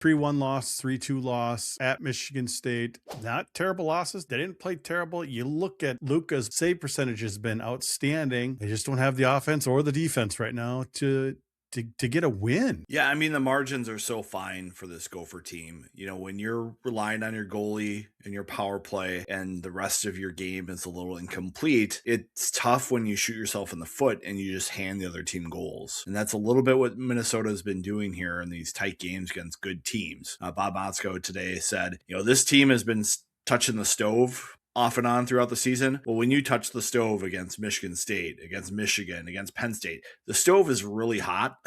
3-1 loss, 3-2 loss at Michigan State. Not terrible losses. They didn't play terrible. You look at Luca's save percentage has been outstanding. They just don't have the offense or the defense right now to get a win. Yeah, I mean, the margins are so fine for this Gopher team. You know, when you're relying on your goalie and your power play and the rest of your game is a little incomplete, it's tough when you shoot yourself in the foot and you just hand the other team goals. And that's a little bit what Minnesota has been doing here in these tight games against good teams. Bob Motzko today said, you know, this team has been touching the stove off and on throughout the season. Well, when you touch the stove against Michigan State, against Michigan, against Penn State, the stove is really hot.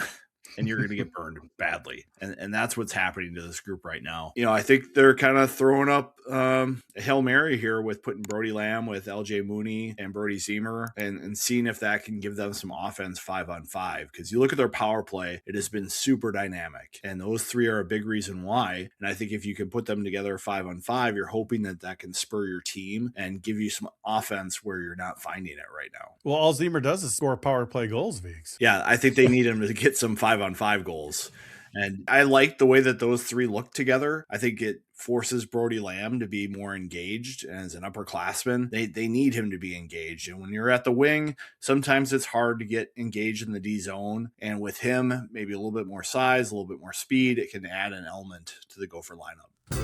And you're going to get burned badly. And that's what's happening to this group right now. You know, I think they're kind of throwing up a Hail Mary here with putting Brody Lamb with LJ Mooney and Brody Zemer and seeing if that can give them some offense 5-on-5. Because you look at their power play, it has been super dynamic. And those three are a big reason why. And I think if you can put them together 5-on-5, you're hoping that that can spur your team and give you some offense where you're not finding it right now. Well, all Zemer does is score power play goals, Viggs. Yeah, I think they need him to get some 5-on-5 goals. And I like the way that those three look together. I think it forces Brody Lamb to be more engaged as an upperclassman. They need him to be engaged. And when you're at the wing, sometimes it's hard to get engaged in the D zone. And with him, maybe a little bit more size, a little bit more speed, it can add an element to the Gopher lineup.